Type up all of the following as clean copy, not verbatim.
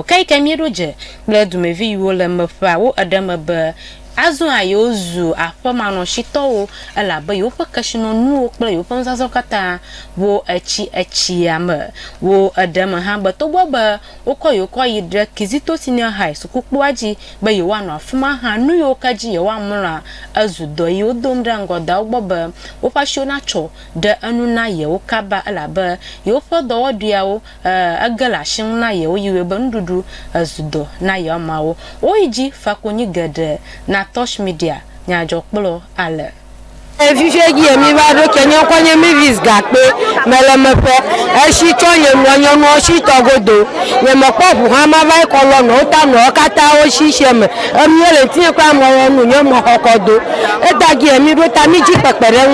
Kai kamiroje bledu mevi wole mefa wo adamebe azu ayozu afamano shitowo ala ba yo pakashino nu okple yo panzazo kata wo echi ame wo adama ha ba to ba okoyo yidre kizito senior high school kpoaji ba yo wano afuma ha nu yo kaji yo amra azu do yo domdra ngoda ogboba wo pashona cho de anu na ye wo kaba ala ba yo fodo odua wo agala shin na ye wo yiwe ba ndudu azu do na ye mawo oiji fakonyi gede na Tosh media nyajo kplo ale Efifegi emi ba do kenyo kwanye mi vis Gake mele Mepe eshi tonye nwanyo no shi togodo ye mopopu ha ma vai kolo no ta no kata o shishe me emi ele tin kwa mo nu nye mo kokodo etagi emi do ta mi ji pepere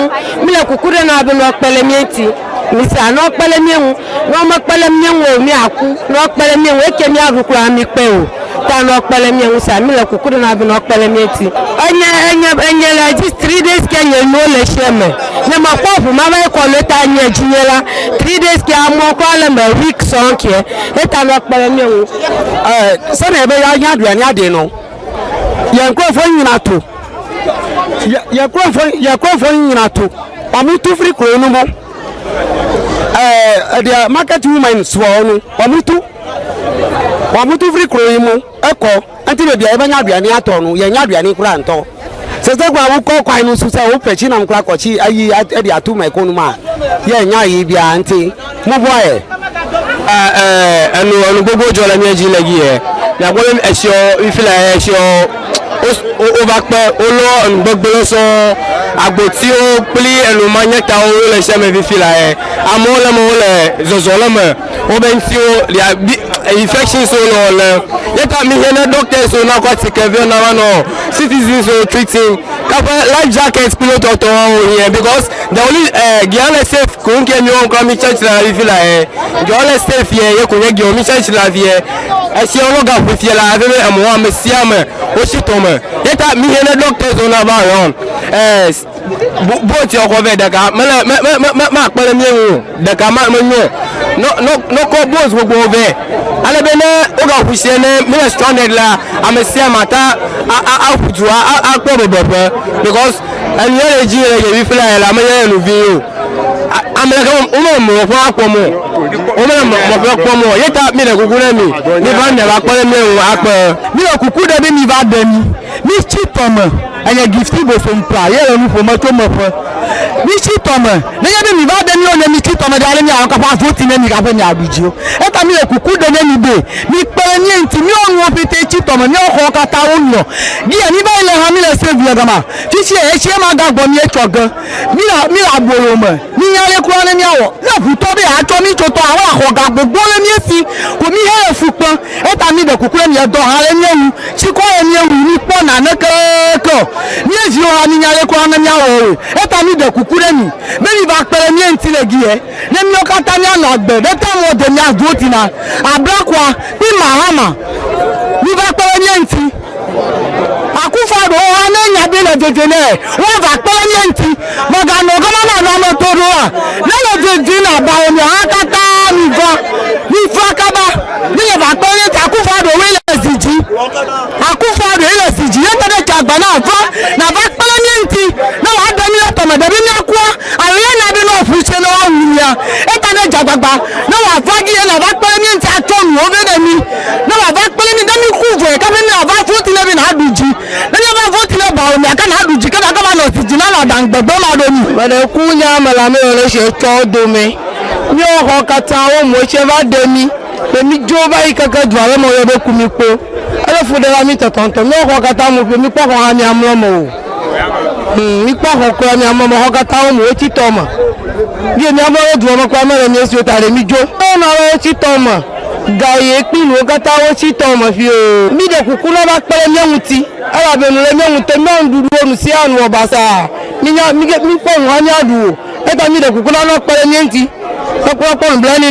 mi le kukure na bi no pele mi enti mi se ano pele mi hu no mo pele mi hu mi aku no pele mi hu eke mi aruku ami pe o ta no pele mi hu sa mi le kukure na bi no pele mi enti enye la just 3 days kenye no le sheme ne ma pofu ma ba ko le ta nye jinyela 3 days ke amo ko le me week son ke eta no pele mi hu so na ebe ya nya aduane ade no ye nkofo nyina to ye krofo nyina to amutu free kro no mo the market women so no amutu free kro mo eko anti be bia ebe nya aduane ato no ye nya aduane kura nto sese gwa wo ko kwan no so se wo pechi na mkra kochi ayi e dia to my konuma ye nya yi bia anti mo boye anu gbogbo jo la mi eji legi e ya gbo esio ifila esio overflow olo gbogbo so agbo ti o pli enu manyeta o le se me fifila e amole mo le zozolo me o ben ti o infection so no le yeta mi he na doctor so na ko ti kevio na no citizens so treating life jacket pilot auto here because the only Ghana safe ko nke mi on come church na fifila e Ghana safe here ye ko ye gi o mi church la vie e si o ga fifila ave amo amesia me o si to me yeta mi he na doctor so na ba yon both your cover the ma pele mi hu the kama menyo no ko both go over ale be na o ga fusie na me stranded la amesia mata afutu akpo bebe because and you ji ye fly la me ye no vi amela ka mo fo akpo mo o me mo fo akpo mo yeta mi na gugura mi ni ba na ba pele mi hu akpo mi okuku de mi ba dani mi chipoma anya gifti bo so mpa ye no fo mato mo fo mi chipoma na ye mi ba dani o na mi chipoma de ale mi an ka fa voti na mi ka fa ni abijio eta mi okuku de mi be mi pele ni enti mi o no pete chipoma ni o ko kata o no di ani ba ile ha mi le save ya gama ti si e se ma ga gbo mi e chogan mi la boro mo mi yale ku ani mi awo na futo be ato mi toto awon akoga gbogbo le mi esi ko mi he fupon eta mi de kukure mi e do ha le mi ewu si ko e mi ewu ni po na ko ni eji o ani yale ku ani mi awo eta mi de kukure mi be mi ba pere mi enti le gi e ne mi o kata mi ana Agbe de ta mo de mi aduoti na abrakwa bi mahama mi ba pere mi enti akufado o na nya bi le jejele wo ba pere mi enti mo ga no ga na no to ro a na le jeje na ba o mi akata mi go ni fakaba ni le ba pere akufado we le siji akufado ile siji yeta de chagba na fa na ba pere mi enti na wa da mi to me de bi mi akwa aye na bi no fuche no awuya eta na jagbagba na wa fagi na ba pere mi enti atonu o be de mi na wa ba pere mi da mi kuvo e ka bi na ba futi na bi na aduji na ya ba futi na ba o mi aka na aduji ka ba no siji na la dan gbegbe ma do mi be de kunya mala mi o le se to do mi ni o ko kata o mo se ba de mi pe mi jo ba ikaka du ale mo ye be ku mi po ele fu de la mi totonto mi o ko kata mo pe mi po ko ha mi amlo mo mi po ko mi amlo mo ko kata o mo ti to mo bi mi amlo du mo ko amere mi esi o tare mi jo o na o ti to mo gaye pinu kata o ti to mo fi o mi de kuku na ba pere mi enwuti ara be no le mi enwute mi ondudu onu si anu obasa mi po nwa nya du eta mi de kuku na pere mi enti ko bla ni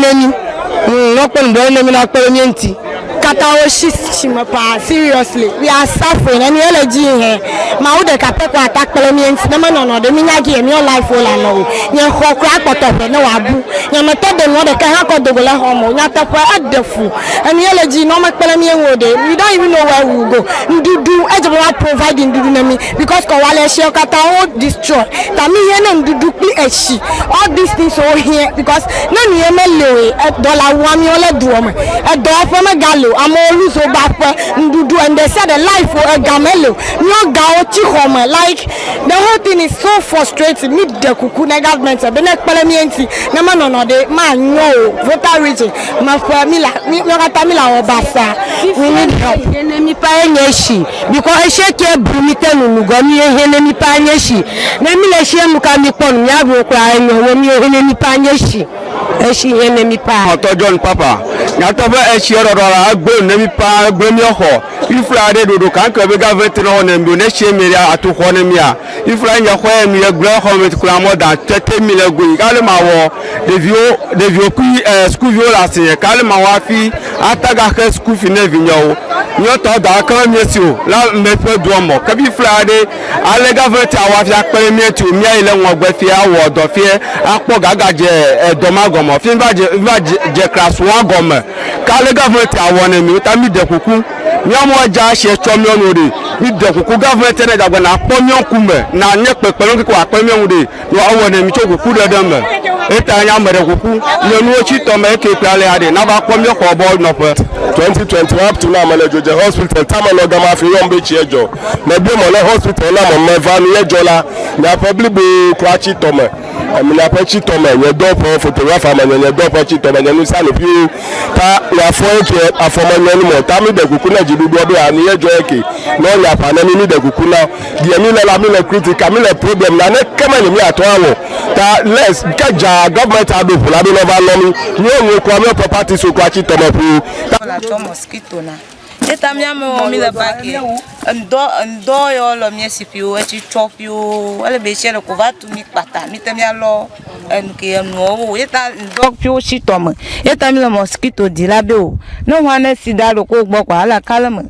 no pe nbele mi na pere mi enti Katawo shimapa seriously. We are suffering and energy here. Ma wo de kapeko attack parliament na ma no de minyagi e mi life wala no. Nya ho kra kpotope na wabu. Nya meto de no de ka ha ko dogola homo. Nya tapo adefu. And energy no ma parliament wo de. We don't even know where we will go. Ndudu ejebo providing ndudu na mi because ko wale share katawo destroy. Ta mi here na ndudu pli echi. All these things over here because na ni emele dollar 1 million do me. A dollar for me galo. I'm always so bad for ndudu and they said the life for a gamelo. No gao chihome. Like the whole thing is so frustrating. Me the kuku na government be na parliament na man no de man no voter region. Ma for me la mi kata mi la obasa. We need help. Enemy pa enyeshi because esheke brumite nunugo mi enemy pa enyeshi. Na mi le she muka mi pon mi abu kwa enyo mi enemy pa enyeshi. Eshi enemy pa. Oto John Papa. Na to be eshi ororo Agbe enemy pa Agbe mi oho. Ifra de dodo kan ko be government no na mbi na she mi atu ho na mi a. Ifra nya ho mi Agbe ho mi kula more than 30 million go. Kale ma wo de vio ku school violence ye kale ma wa fi ataga ke school fi na vinyo. Nyo to da kan mi si o la Mepe do mo. Kabi Ifra de ale government awa fi akpere mi tu mi ile won gbe fi awo do fi apo gagaje domagomo fi ba je class 1 gomo. Kale government awo na mi ta mi de kuku mi amu aja se chomi onore mi de kuku government na dagba na pomi onkume na nye pepe lo kiko apomi onre no awo na mi choku de dem eta nya mere kuku ni nu ochi to me ke plale ade na ba pomi ko bo no pe 2020 up to now manager the hospital tamalo gama fi yon be chi ejo na bi mo na hospital na mo me va mi ejo la na probably be kwachi to me mi na pa chi to me ye do pro photographer ma ye do pro chi to me nu sa le bi ta ya fo ke afoma nyani mo ta mi de kuku na jidu do ani ejo eke no ya pa na mi de kuku na die mi la mi le critical mi le problem na ne kema ni mi ato awo ta less kaja government ado pula do no va lo mi ni o ko mi property so kwachi to me pu to mosquito na eta mi amo mi la baki ndo yo lo mi sipio e chi chopio wale be chere ko vatu mi pata mi te mi alo en ke no eta ndo pio chi tome eta mi la mosquito di labe o no wane sidaro ko gbo kwa ala kalama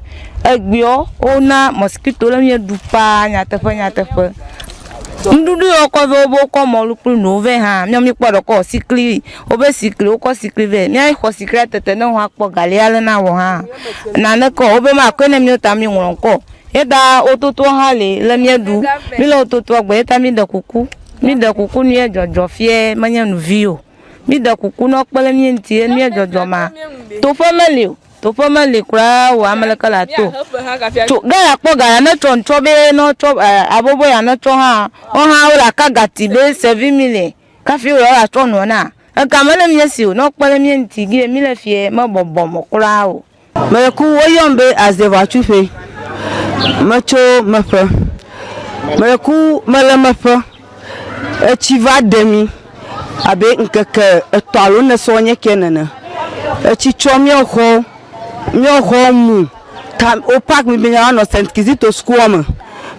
egbio ona mosquito la mi dupa nya tefa ndudu oko bo ko mo lu pru no ve ha mi mi podo ko sikli obe sikli o ko sikli ve mi ai ko sikli tete no ha po galiale na wo ha na ne ko obe ma ko ne mi ta mi won ko eda ototo ha le mi edu mi lo ototo agbe ta mi de kuku ni ejojo fie manya nu vio mi de kuku no pele mi nti mi ejojo ma to family kura wa amalekala to ga akpo ga na choncho be no cho abobo ya na cho ha o ha ora ka gati be 7 million ka fi ora cho no na ka mele mi si no pele mi nti gi mi le fie mo bobo mo kura o Me ku woyombe as de vachufe macho mafa me ku mele mafa e chiva demi abe nkeke etalo ne so nye kenene e chi chomi oho mu tam o park mi benya no Saint Kizito school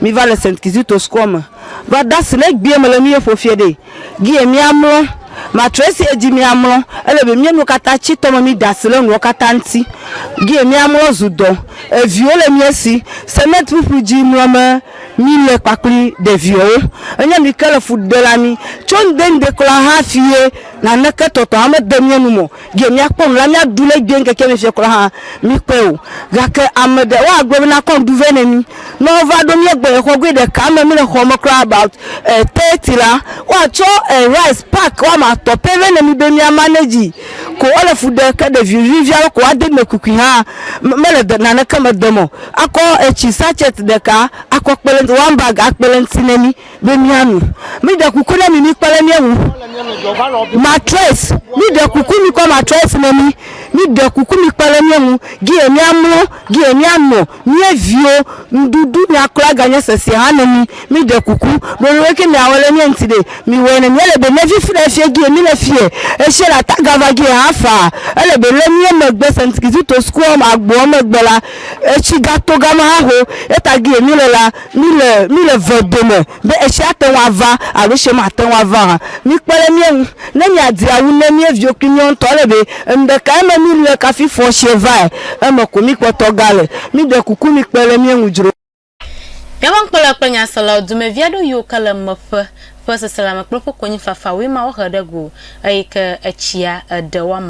mi va le Saint Kizito school va das le gbie mele mi fofie de gi mi amlo ma tracy eji mi amlo elebe mi no kata chi to mi das le no kata nti gi mi amlo zudo e viole mi esi cement pupu ji mlo mi le pakuli de viole enya mi kala football ami chon den de kla ha fie na neke toto ame demie numo gi mi akpom la mi adule gbe nkeke mi fie kla ha mi pe o gake amede wa agbe na kon du venemi no va do mi egbe ko gbe de ka me mi le ho mo kra about 30 la wa cho rice pack wa ma to pe venemi be mi manage ko ole football ka de vivia ko ade me kuku ha mele de na neke me demo ako echi sachet de ka ako pele one bag akpele ntinemi be mi anu mi de kuku na mi pele mi ewu mattress mi de kuku mi ko mattress na mi de kuku mi pele mi ewu gi emi amlo gi emi anno mi evio ndudu mi akla ganya sese ha na mi de kuku do weke mi awole mi ntide mi wene mi ele be na fi fie gi emi na fie e she la tagava gi afa ele be le mi megbe Saint Kizito school ma agbo megbela e chi gato gama ho eta gi emi la mi le vodeme be e she atenwa va abi she ma atenwa va mi pele mi ewu na mi adi awu na mi evio kinyon to le be nde ka me mi le kafi fo cheval e mo ko mi poto gale mi de kuku mi pele mi enujuro Yawan kpala kpanya sala dume viado yo kala Mepe first salama kpoko konyi fafa we ma o hadago ai ka achia de wa